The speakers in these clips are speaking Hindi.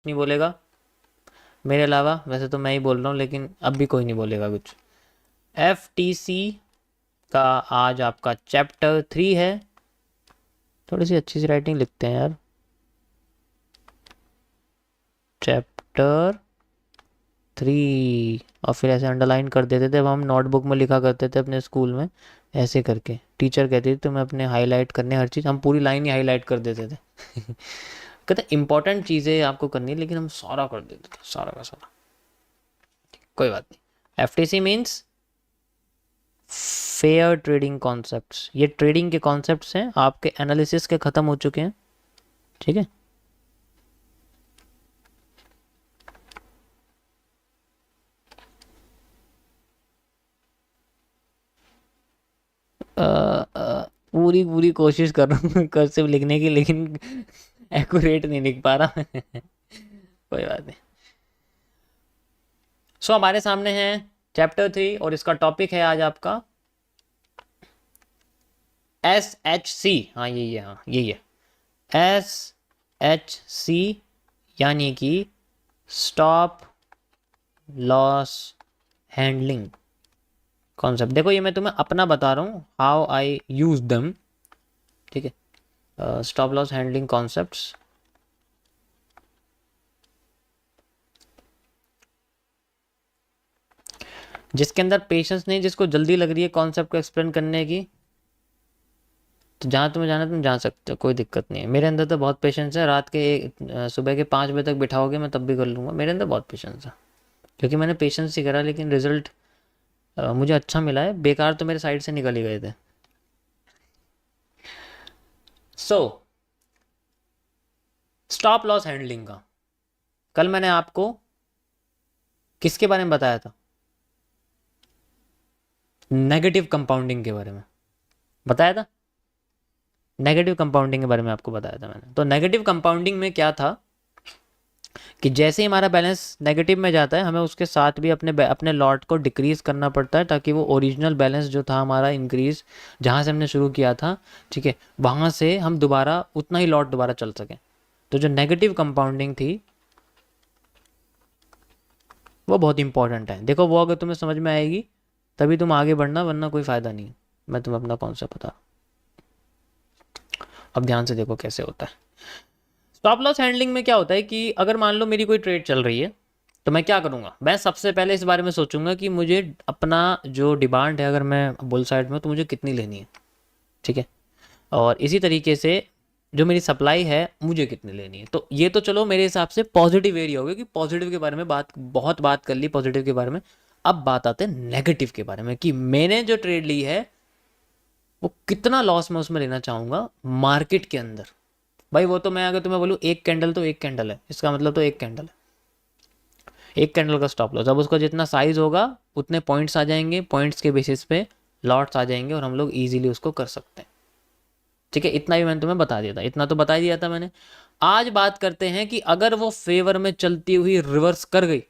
नहीं बोलेगा मेरे अलावा? वैसे तो मैं ही बोल रहा हूँ, लेकिन अब भी कोई नहीं बोलेगा कुछ। FTC का आज आपका चैप्टर 3 है। थोड़ी सी अच्छी सी राइटिंग लिखते हैं यार। चैप्टर 3, और फिर ऐसे अंडरलाइन कर देते थे। अब हम नोटबुक में लिखा करते थे अपने स्कूल में, ऐसे करके टीचर कहती थी तुम्हें अपने हाईलाइट करने हर चीज़, हम पूरी लाइन ही हाईलाइट कर देते थे। कहते इंपॉर्टेंट चीज़ें आपको करनी है, लेकिन हम सारा कर देते थे, सारा का सारा। कोई बात नहीं। FTC means fair trading concepts. ये ट्रेडिंग के कॉन्सेप्ट्स हैं, आपके एनालिसिस के ख़त्म हो चुके हैं, ठीक है। पूरी पूरी कोशिश कर रहा हूँ कर्सिव लिखने की, लेकिन एक्यूरेट नहीं लिख पा रहा। कोई बात नहीं। सो हमारे सामने है चैप्टर 3 और इसका टॉपिक है आज आपका SHC। हाँ यही है, हाँ यही है SHC, यानी कि स्टॉप लॉस हैंडलिंग कॉन्सेप्ट। देखो ये मैं तुम्हें अपना बता रहा हूँ, हाउ आई यूज दम, ठीक है। Stop loss handling concepts. जिसके अंदर पेशेंस नहीं, जिसको जल्दी लग रही है कॉन्सेप्ट को एक्सप्लेन करने की, तो जहाँ तुम्हें जाना तुम जा सकते हो, कोई दिक्कत नहीं है। मेरे अंदर तो बहुत पेशेंस है, रात के सुबह के 5 बजे तक बिठाओगे मैं तब भी कर लूँगा। मेरे अंदर बहुत पेशेंस है, क्योंकि मैंने पेशेंस ही करा, लेकिन रिजल्ट मुझे अच्छा मिला है। बेकार तो मेरे साइड से निकल ही गए थे। सो स्टॉप लॉस हैंडलिंग का कल मैंने आपको किसके बारे में बताया था? नेगेटिव कंपाउंडिंग के बारे में बताया था। नेगेटिव कंपाउंडिंग के बारे में आपको बताया था मैंने। तो नेगेटिव कंपाउंडिंग में क्या था कि जैसे ही हमारा बैलेंस नेगेटिव में जाता है, हमें उसके साथ भी अपने लॉट को डिक्रीज करना पड़ता है, ताकि वो ओरिजिनल बैलेंस जो था हमारा इंक्रीज, जहाँ से हमने शुरू किया था, ठीक है, वहाँ से हम दोबारा उतना ही लॉट दोबारा चल सकें। तो जो नेगेटिव कंपाउंडिंग थी वो बहुत इंपॉर्टेंट है। देखो वो अगर तुम्हें समझ में आएगी तभी तुम आगे बढ़ना, वरना कोई फ़ायदा नहीं। मैं तुम्हें अपना कॉन्सेप्ट बता, अब ध्यान से देखो कैसे होता है। स्टॉप लॉस हैंडलिंग में क्या होता है कि अगर मान लो मेरी कोई ट्रेड चल रही है, तो मैं क्या करूँगा? मैं सबसे पहले इस बारे में सोचूंगा कि मुझे अपना जो डिमांड है, अगर मैं बुल साइड में हूँ तो मुझे कितनी लेनी है, ठीक है। और इसी तरीके से जो मेरी सप्लाई है मुझे कितनी लेनी है। तो ये तो चलो मेरे हिसाब से पॉजिटिव एरिया हो गया, कि पॉजिटिव के बारे में बहुत बात कर ली पॉजिटिव के बारे में। अब बात आते हैं नेगेटिव के बारे में, कि मैंने जो ट्रेड ली है वो कितना लॉस मैं उसमें लेना चाहूँगा मार्केट के अंदर। भाई वो तो मैं अगर तुम्हें बोलूँ एक कैंडल तो एक कैंडल है, इसका मतलब तो एक कैंडल है, एक कैंडल का स्टॉप लॉस। अब उसका जितना साइज होगा उतने पॉइंट्स आ जाएंगे, पॉइंट्स के बेसिस पे लॉट्स आ जाएंगे, और हम लोग ईजिली उसको कर सकते हैं, ठीक है। इतना भी मैंने तुम्हें बता दिया था, इतना तो बता ही दिया था मैंने। आज बात करते हैं कि अगर वो फेवर में चलती हुई रिवर्स कर गई,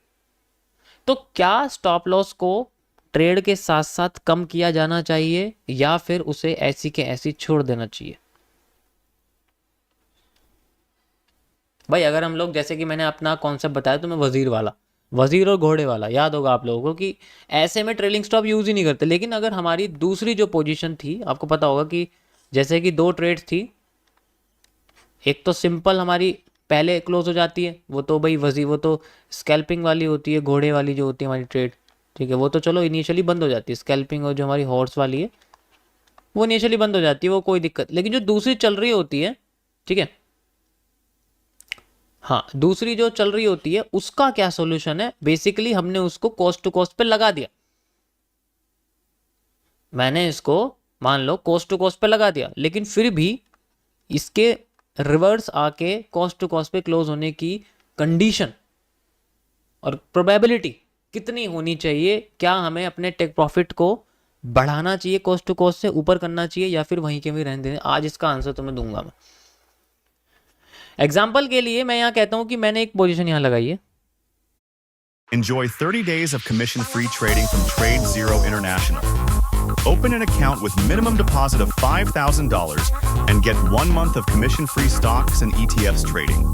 तो क्या स्टॉप लॉस को ट्रेड के साथ साथ कम किया जाना चाहिए, या फिर उसे ऐसी के ऐसी छोड़ देना चाहिए? भाई अगर हम लोग, जैसे कि मैंने अपना कॉन्सेप्ट बताया तुम्हें वजीर वाला, वजीर और घोड़े वाला, याद होगा आप लोगों को, कि ऐसे में ट्रेलिंग स्टॉप यूज ही नहीं करते। लेकिन अगर हमारी दूसरी जो पोजीशन थी, आपको पता होगा कि जैसे कि 2 ट्रेड्स थी, एक तो सिंपल हमारी पहले क्लोज हो जाती है, वो तो भाई वो तो स्कैल्पिंग वाली होती है, घोड़े वाली जो होती है हमारी ट्रेड, ठीक है, वो तो चलो इनिशियली बंद हो जाती है। स्कैल्पिंग और जो हमारी हॉर्स वाली है वो इनिशियली बंद हो जाती है, वो कोई दिक्कत। लेकिन जो दूसरी चल रही होती है, ठीक है, हाँ दूसरी जो चल रही होती है उसका क्या सोल्यूशन है? बेसिकली हमने उसको कॉस्ट टू कॉस्ट पे लगा दिया। मैंने इसको मान लो कॉस्ट टू कॉस्ट पे लगा दिया, लेकिन फिर भी इसके रिवर्स आके कॉस्ट टू कॉस्ट पे क्लोज होने की कंडीशन और प्रोबेबिलिटी कितनी होनी चाहिए? क्या हमें अपने टेक प्रॉफिट को बढ़ाना चाहिए, कॉस्ट टू कॉस्ट से ऊपर करना चाहिए, या फिर वहीं के वहीं रहने देना? आज इसका आंसर तुम्हें दूंगा मैं। एग्जाम्पल के लिए मैं यहाँ कहता हूँ कि मैंने एक पोजीशन यहाँ लगाई है। Enjoy 30 days of commission-free trading from TradeZero International. Open an account with minimum deposit of $5,000 and get 1 month of commission-free stocks and ETFs trading.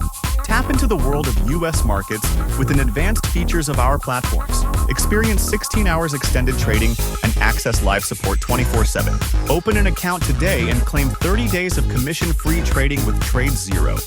Tap into the world of US markets with an advanced features of our platforms. Experience 16 hours extended trading and access live support 24/7. Open an account today and claim 30 days of commission-free trading with TradeZero.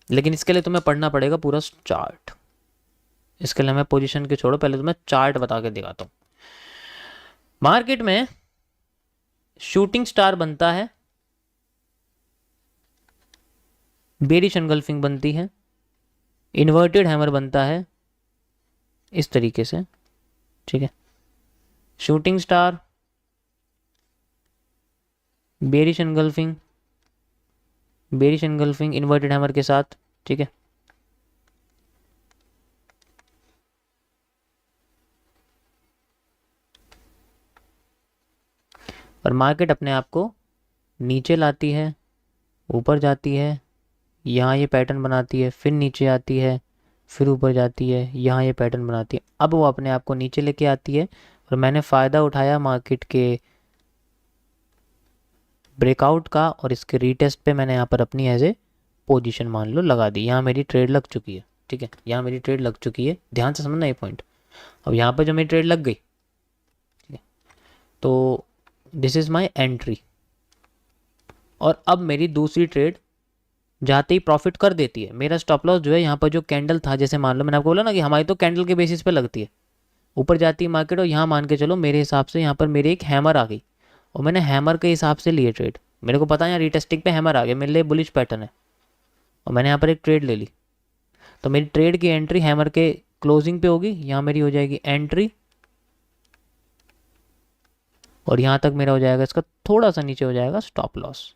लेकिन इसके लिए तुम्हें पढ़ना पड़ेगा पूरा चार्ट। इसके लिए मैं पोजीशन के छोड़ो, पहले तुम्हें चार्ट बता के दिखाता हूँ। मार्केट में शूटिंग स्टार बनता है, बेरिश एनगल्फिंग बनती है, इन्वर्टेड हैमर बनता है इस तरीके से, ठीक है। Shooting star, bearish engulfing, bearish engulfing inverted hammer के साथ, ठीक है। और मार्केट अपने आप को नीचे लाती है, ऊपर जाती है, यहाँ ये पैटर्न बनाती है, फिर नीचे आती है, फिर ऊपर जाती है, यहाँ ये पैटर्न बनाती है। अब वो अपने आप को नीचे लेके आती है और मैंने फ़ायदा उठाया मार्केट के ब्रेकआउट का और इसके रीटेस्ट पे मैंने यहाँ पर अपनी एज ए पोजीशन मान लो लगा दी। यहाँ मेरी ट्रेड लग चुकी है, ठीक है, यहाँ मेरी ट्रेड लग चुकी है, ध्यान से समझना ये पॉइंट। अब यहाँ पर जो मेरी ट्रेड लग गई, ठीक है, तो दिस इज़ माई एंट्री। और अब मेरी दूसरी ट्रेड जाते ही प्रॉफिट कर देती है। मेरा स्टॉप लॉस जो है यहाँ पर जो कैंडल था, जैसे मान लो मैंने आपको बोला ना कि हमारी तो कैंडल के बेसिस पे लगती है, ऊपर जाती है मार्केट, और यहाँ मान के चलो मेरे हिसाब से यहाँ पर मेरी एक हैमर आ गई और मैंने हैमर के हिसाब से लिए ट्रेड। मेरे को पता है यहाँ रीटेस्टिंग पे हैमर आ गया, मेरे लिए बुलिश पैटर्न है और मैंने यहाँ पर एक ट्रेड ले ली। तो मेरी ट्रेड की एंट्री हैमर के क्लोजिंग पे होगी, यहाँ मेरी हो जाएगी एंट्री और यहाँ तक मेरा हो जाएगा, इसका थोड़ा सा नीचे हो जाएगा स्टॉप लॉस।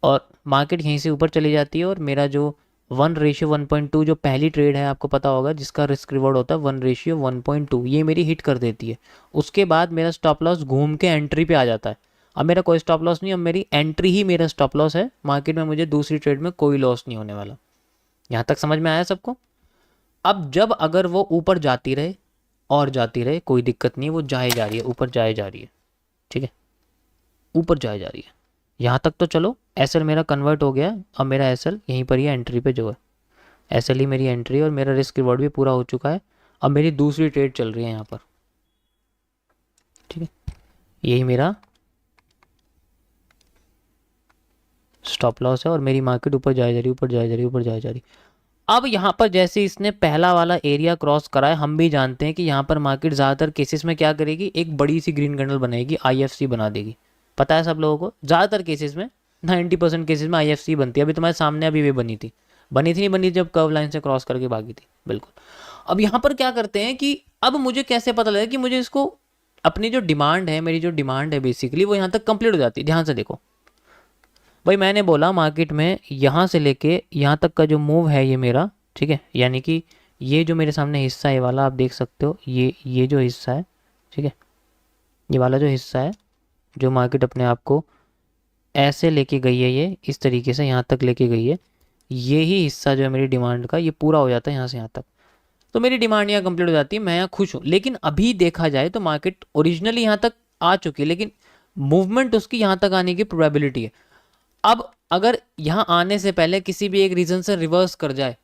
और मार्केट यहीं से ऊपर चली जाती है और मेरा जो 1:1.2 जो पहली ट्रेड है, आपको पता होगा, जिसका रिस्क रिवॉर्ड होता है 1:1.2, ये मेरी हिट कर देती है। उसके बाद मेरा स्टॉप लॉस घूम के एंट्री पे आ जाता है। अब मेरा कोई स्टॉप लॉस नहीं, अब मेरी एंट्री ही मेरा स्टॉप लॉस है। मार्केट में मुझे दूसरी ट्रेड में कोई लॉस नहीं होने वाला। यहाँ तक समझ में आया सबको? अब जब अगर वो ऊपर जाती रहे और जाती रहे, कोई दिक्कत नहीं है, वो जाए जा रही है, ऊपर जाए जा रही है, ठीक है, ऊपर जाए जा रही है। यहाँ तक तो चलो, एसएल मेरा कन्वर्ट हो गया। अब मेरा एसएल यहीं पर ही एंट्री पे जो है, एसएल ही मेरी एंट्री और मेरा रिस्क रिवॉर्ड भी पूरा हो चुका है। अब मेरी दूसरी ट्रेड चल रही है यहाँ पर, ठीक है, यही मेरा स्टॉप लॉस है और मेरी मार्केट ऊपर जाए जा रही, ऊपर जाए जा रही, ऊपर जाए जा रही। अब यहाँ पर जैसे इसने पहला वाला एरिया क्रॉस करा है, हम भी जानते हैं कि यहाँ पर मार्केट ज़्यादातर केसेस में क्या करेगी, एक बड़ी सी ग्रीन कैंडल बनाएगी, आईएफसी बना देगी। पता है सब लोगों को, ज़्यादातर केसेस में 90% केसेस में आईएफसी बनती है। अभी तुम्हारे सामने अभी भी बनी थी नहीं बनी जब कर्व लाइन से क्रॉस करके भागी थी, बिल्कुल। अब यहाँ पर क्या करते हैं कि अब मुझे कैसे पता लगा कि मुझे इसको, अपनी जो डिमांड है, मेरी जो डिमांड है बेसिकली, वो यहाँ तक कंप्लीट हो जाती है। ध्यान से देखो भाई, मैंने बोला मार्केट में यहाँ से लेके यहाँ तक का जो मूव है ये मेरा, ठीक है, यानी कि ये जो मेरे सामने हिस्सा है वाला, आप देख सकते हो, ये जो हिस्सा है, ठीक है, ये वाला जो हिस्सा है, जो मार्केट अपने आप को ऐसे लेके गई है, ये इस तरीके से यहाँ तक लेके गई है, ये ही हिस्सा जो है मेरी डिमांड का, ये पूरा हो जाता है यहाँ से यहाँ तक। तो मेरी डिमांड यहाँ कंप्लीट हो जाती है, मैं यहाँ खुश हूँ। लेकिन अभी देखा जाए तो मार्केट ओरिजिनली यहाँ तक आ चुकी है, लेकिन मूवमेंट उसकी यहाँ तक आने की प्रोबेबिलिटी है। अब अगर यहाँ आने से पहले किसी भी एक रीज़न से रिवर्स कर जाए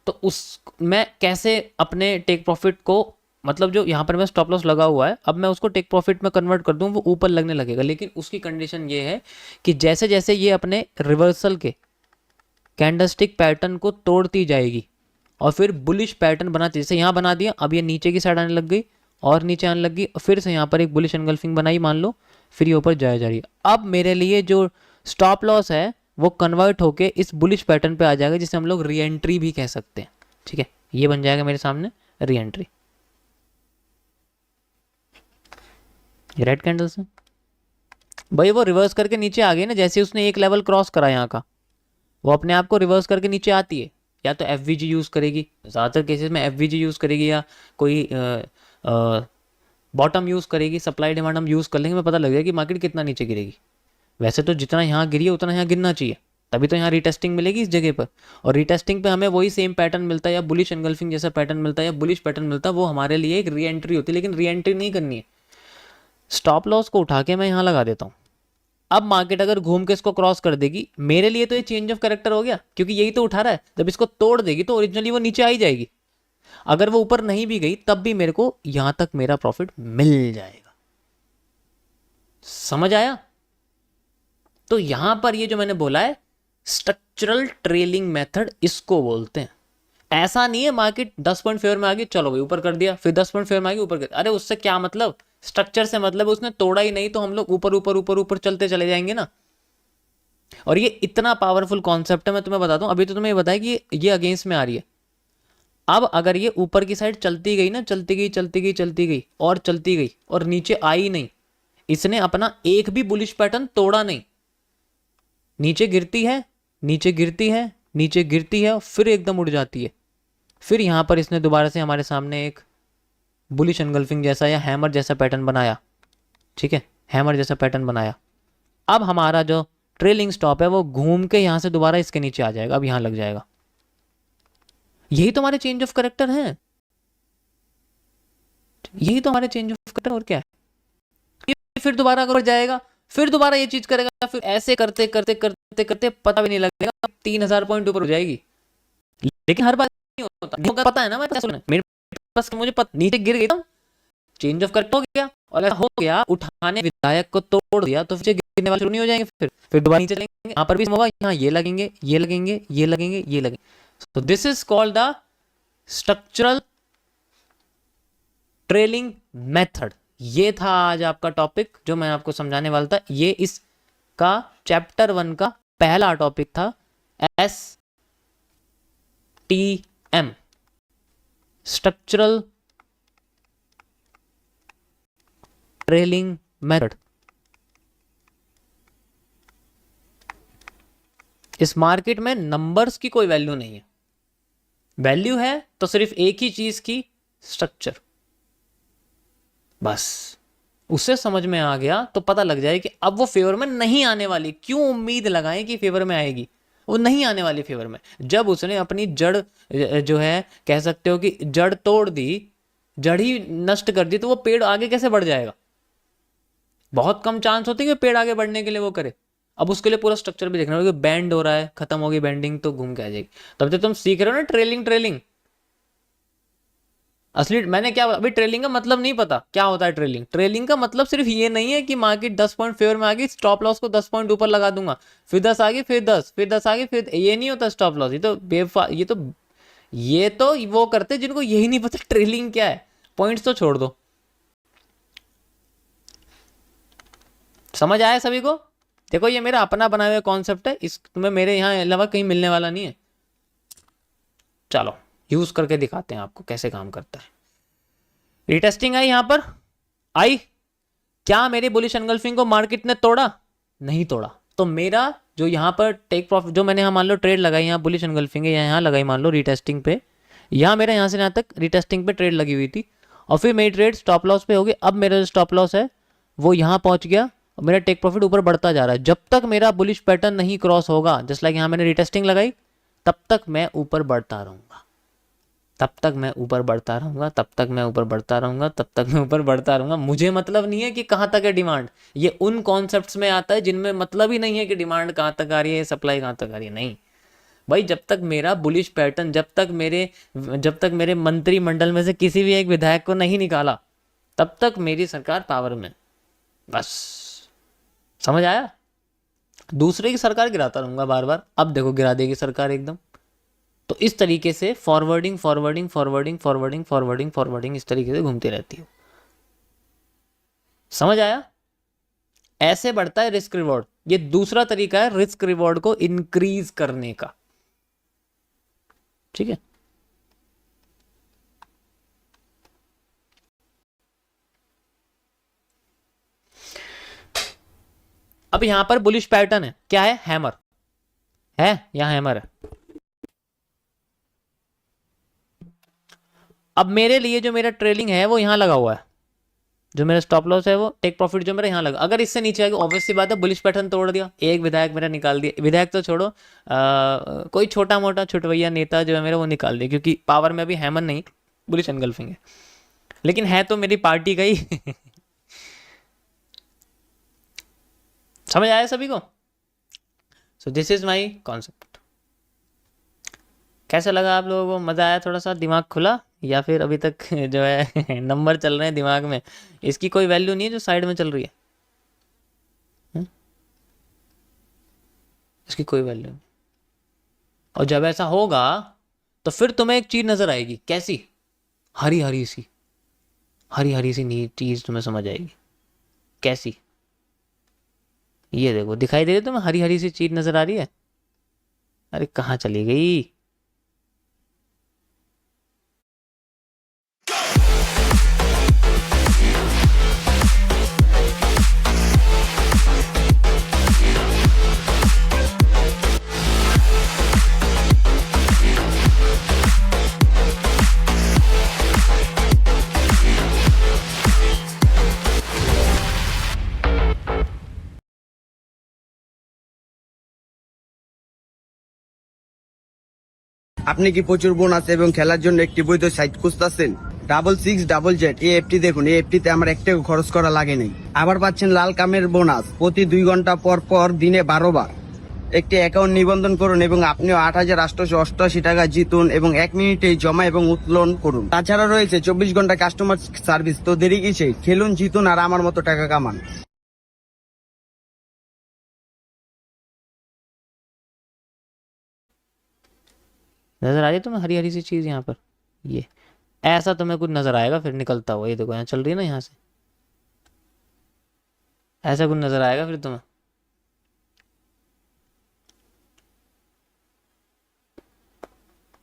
तो उस मैं कैसे अपने टेक प्रॉफिट को, मतलब जो यहाँ पर मैं स्टॉप लॉस लगा हुआ है, अब मैं उसको टेक प्रॉफिट में कन्वर्ट कर दूँ, वो ऊपर लगने लगेगा। लेकिन उसकी कंडीशन ये है कि जैसे जैसे ये अपने रिवर्सल के कैंडलस्टिक पैटर्न को तोड़ती जाएगी और फिर बुलिश पैटर्न बनाती, जैसे यहाँ बना दिया, अब ये नीचे की साइड आने लग गई और नीचे आने लग गई, फिर से यहाँ पर एक बुलिश एनगल्फिंग बनाई मान लो, फिर ये ऊपर जाए जा रही है। अब मेरे लिए जो स्टॉप लॉस है वो कन्वर्ट होके इस बुलिश पैटर्न पे आ जाएगा, जिसे हम लोग री एंट्री भी कह सकते हैं, ठीक है। ये बन जाएगा मेरे सामने री एंट्री, रेड कैंडल से। भाई वो रिवर्स करके नीचे आ गई ना, जैसे उसने एक लेवल क्रॉस करा यहाँ का, वो अपने आप को रिवर्स करके नीचे आती है। या तो एफवीजी यूज़ करेगी, ज़्यादातर केसेस में एफवीजी यूज़ करेगी, या कोई बॉटम यूज़ करेगी, सप्लाई डिमांड हम यूज़ कर लेंगे, हमें पता लगेगा कि मार्केट कितना नीचे गिरेगी। वैसे तो जितना यहाँ गिरी है उतना यहाँ गिरना चाहिए, तभी तो यहाँ रीटेस्टिंग मिलेगी इस जगह पर। और रीटेस्टिंग पे हमें वही सेम पैटर्न मिलता है, या बुलिश एंगल्फिंग जैसा पैटर्न मिलता है, या बुलिश पैटर्न मिलता है, वो हमारे लिए एक री एंट्री होती है। लेकिन री एंट्री नहीं करनी है, स्टॉप लॉस को उठा के मैं यहाँ लगा देता हूँ। अब मार्केट अगर घूम के इसको क्रॉस कर देगी, मेरे लिए तो ये चेंज ऑफ कैरेक्टर हो गया, क्योंकि यही तो उठा रहा है। जब इसको तोड़ देगी तो ओरिजिनली वो नीचे आ ही जाएगी। अगर वो ऊपर नहीं भी गई तब भी मेरे को यहां तक मेरा प्रॉफिट मिल जाएगा। समझ आया? तो यहां पर ये जो मैंने बोला है स्ट्रक्चरल ट्रेलिंग मेथड, इसको बोलते हैं। ऐसा नहीं है मार्केट 10 पॉइंट फेवर में आ गई, चलो भाई ऊपर कर दिया, फिर 10 पॉइंट फेवर में आ गई ऊपर कर, अरे उससे क्या मतलब, स्ट्रक्चर से मतलब उसने तोड़ा ही नहीं, तो हम लोग ऊपर ऊपर ऊपर ऊपर चलते चले जाएंगे ना। और ये इतना पावरफुल कॉन्सेप्ट है, मैं तुम्हें बताता हूं। अभी तो तुम्हें बताया कि ये अगेंस्ट में आ रही है। अब अगर ये ऊपर की साइड चलती गई ना, चलती गई चलती गई चलती गई और चलती गई और नीचे आई नहीं, इसने अपना एक भी बुलिश पैटर्न तोड़ा नहीं, नीचे गिरती है, नीचे गिरती है, नीचे गिरती है और फिर एकदम उड़ जाती है। फिर यहां पर इसने दोबारा से हमारे सामने एक बुलिश एनगल्फिंग जैसा या हैमर जैसा पैटर्न बनाया, ठीक है, हैमर जैसा पैटर्न बनाया। अब हमारा जो ट्रेलिंग स्टॉप है वो घूम के यहां से दोबारा इसके नीचे आ जाएगा, अब यहां लग जाएगा। यही तो हमारे चेंज ऑफ करेक्टर है, यही तो हमारे चेंज ऑफ करेक्टर, और क्या है। ये फिर दोबारा अगर जाएगा, फिर दोबारा ये चीज करेगा, फिर ऐसे करते करते करते करते पता भी नहीं लगेगा 3000 पॉइंट ऊपर हो जाएगी। लेकिन हर बार नहीं होता, पता है ना मेरे पास, मुझे पता, नीचे गिर गई तो चेंज ऑफ करेक्ट हो गया, और ऐसा हो गया उठाने विधायक को तोड़ दिया तो फिर गिरने वाले शुरू नहीं हो जाएंगे, फिर दोबारा नीचे चलेंगे, यहाँ पर भी होगा, यहाँ ये लगेंगे, ये लगेंगे, ये लगेंगे, ये लगेंगे। तो this is called the structural trailing method. ये था आज आपका टॉपिक जो मैं आपको समझाने वाला था। ये इसका चैप्टर 1 का पहला टॉपिक था, STM, स्ट्रक्चरल ट्रेलिंग मेथड। इस मार्केट में नंबर्स की कोई वैल्यू नहीं है, वैल्यू है तो सिर्फ एक ही चीज की, स्ट्रक्चर। बस उससे समझ में आ गया तो पता लग जाए कि अब वो फेवर में नहीं आने वाली। क्यों उम्मीद लगाएं कि फेवर में आएगी, वो नहीं आने वाली फेवर में। जब उसने अपनी जड़ जो है, कह सकते हो कि जड़ तोड़ दी, जड़ ही नष्ट कर दी, तो वो पेड़ आगे कैसे बढ़ जाएगा। बहुत कम चांस होते हैं कि पेड़ आगे बढ़ने के लिए वो करे। अब उसके लिए पूरा स्ट्रक्चर भी देखना होगा, बैंड हो रहा है, खत्म होगी बैंडिंग तो घूम के आ जाएगी। तब तक तुम सीख रहे हो ना ट्रेलिंग। ट्रेलिंग असली मैंने क्या, अभी ट्रेलिंग का मतलब नहीं पता क्या होता है। ट्रेलिंग, ट्रेलिंग का मतलब सिर्फ ये नहीं है कि मार्केट 10 पॉइंट फेवर में आ गई, स्टॉप लॉस को 10 पॉइंट ऊपर लगा दूंगा, फिर 10 आ गई, फिर 10, फिर 10 आ गई, फिर ये नहीं होता स्टॉप लॉस। ये तो वो करते जिनको यही नहीं पता ट्रेलिंग क्या है। पॉइंट्स तो छोड़ दो। समझ आया सभी को? देखो ये मेरा अपना बनाया हुआ कॉन्सेप्ट है, इस तुम्हें मेरे यहाँ अलावा कहीं मिलने वाला नहीं है। चलो यूज करके दिखाते हैं आपको कैसे काम करता है। रीटेस्टिंग आई, यहां पर आई, क्या मेरे बुलिश एनगल्फिंग को मार्केट ने तोड़ा? नहीं तोड़ा। तो मेरा जो यहां पर टेक प्रॉफिट, जो मैंने यहाँ मान लो ट्रेड लगाई, यहाँ बुलिश एनगल्फिंग है, यहाँ लगाई मान लो रीटेस्टिंग पे, यहाँ मेरा यहाँ से यहाँ तक रीटेस्टिंग पे ट्रेड लगी हुई थी, और फिर मेरी ट्रेड स्टॉप लॉस पे होगी। अब मेरा जो स्टॉप लॉस है वो यहाँ पहुंच गया, और मेरा टेक प्रॉफिट ऊपर बढ़ता जा रहा है। जब तक मेरा बुलिश पैटर्न नहीं क्रॉस होगा, जस्ट लाइक यहाँ मैंने रीटेस्टिंग लगाई, तब तक मैं ऊपर बढ़ता रहूंगा, तब तक मैं ऊपर बढ़ता रहूंगा, तब तक मैं ऊपर बढ़ता रहूंगा, तब तक मैं ऊपर बढ़ता रहूंगा। मुझे मतलब नहीं है कि कहां तक है डिमांड। ये उन कॉन्सेप्ट्स में आता है जिनमें मतलब ही नहीं है कि डिमांड कहां तक आ रही है, सप्लाई कहां तक आ रही है। नहीं भाई, जब तक मेरा बुलिश पैटर्न, जब तक मेरे मंत्रिमंडल में से किसी भी एक विधायक को नहीं निकाला, तब तक मेरी सरकार पावर में। बस समझ आया? दूसरे की सरकार गिराता रहूंगा बार बार। अब देखो गिरा देगी सरकार एकदम। तो इस तरीके से forwarding forwarding forwarding forwarding forwarding forwarding इस तरीके से घूमती रहती है। समझ आया? ऐसे बढ़ता है रिस्क रिवॉर्ड। ये दूसरा तरीका है रिस्क रिवॉर्ड को इंक्रीज करने का। ठीक है, अब यहां पर बुलिश पैटर्न है, क्या है? हैमर है, यहां हैमर है। अब मेरे लिए जो मेरा ट्रेलिंग है वो यहां लगा हुआ है, जो मेरा स्टॉप लॉस है वो टेक प्रॉफिट जो मेरा यहाँ लगा, अगर इससे नीचे आएगा ऑब्वियस सी बात है बुलिश पैटर्न तोड़ दिया, एक विधायक मेरा निकाल दिया, विधायक तो छोड़ो कोई छोटा मोटा छुटवैया नेता जो है मेरा वो निकाल दिया, क्योंकि पावर में अभी हेमंत नहीं, बुलिश एनगल्फिंग है, लेकिन है तो मेरी पार्टी का ही समझ आया सभी को? So this is my concept. कैसा लगा आप लोगों को? मज़ा आया? थोड़ा सा दिमाग खुला या फिर अभी तक जो है नंबर चल रहे हैं दिमाग में, इसकी कोई वैल्यू नहीं है जो साइड में चल रही है? इसकी कोई वैल्यू नहीं। और जब ऐसा होगा तो फिर तुम्हें एक चीज नजर आएगी, कैसी? हरी हरी सी, हरी हरी सी नी चीज तुम्हें समझ आएगी। कैसी? ये देखो, दिखाई दे रही है तुम्हें हरी हरी सी चीज नजर आ रही है? अरे कहाँ चली गई? আপনি কি প্রচুর বোনাস এবং খেলার জন্য একটি বৈধ সাইট খুঁজতেছেন? 6600 এই অ্যাপটি দেখুন। এই অ্যাপটিতে আমার 1 টাকা খরচ করা লাগে নাই। আবার পাচ্ছেন লাল কামের বোনাস প্রতি 2 ঘন্টা পর পর দিনে 12 বার। একটি অ্যাকাউন্ট নিবন্ধন করুন এবং আপনিও 8888 টাকা জিতুন এবং 1 মিনিটেই জমা এবং উত্তোলন করুন। তাছাড়া রয়েছে 24 ঘন্টা কাস্টমার সার্ভিস। তো দেরি কিসে? খেলুন, জিতুন আর আমার মতো টাকা কামান। नजर आ रही है तुम्हें हरी हरी सी चीज यहाँ पर? ये ऐसा तुम्हें कुछ नजर आएगा फिर निकलता हुआ, ये देखो यहाँ चल रही है ना यहाँ से, ऐसा कुछ नजर आएगा फिर तुम्हें।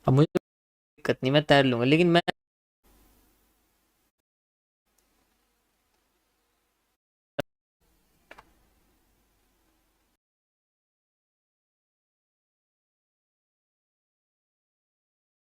अब मुझे दिक्कत नहीं, मैं तैर लूंगा, लेकिन मैं